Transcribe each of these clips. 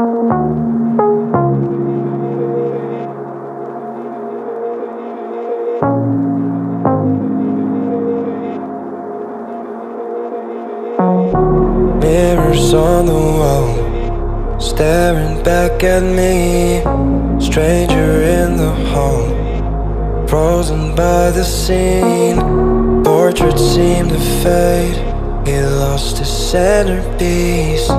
Mirrors on the wall, staring back at me. Stranger in the hall, frozen by the scene. Portraits seem to fade, he lost his centerpiece.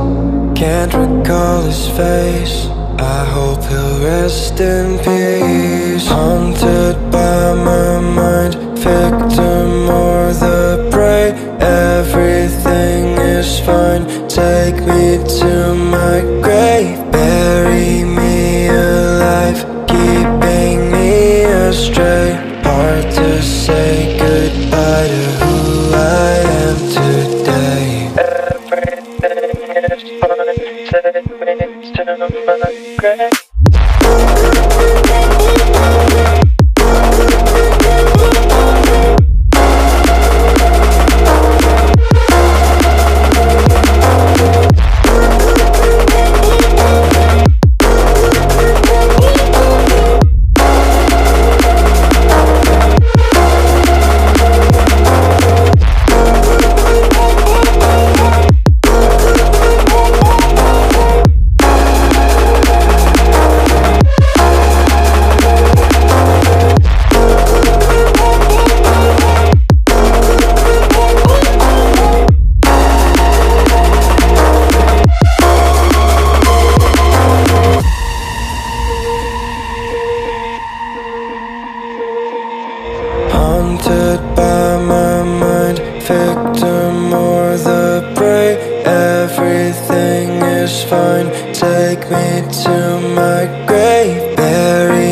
Can't recall his face, I hope he'll rest in peace. Haunted by my mind, victim or the prey. Everything is fine, take me to my grave. Bury me alive, keeping me astray. Hard to say goodbye to who I am today. Everything is fine, take me to my grave. Haunted by my mind, victim or the prey. Everything is fine, take me to my grave. Bury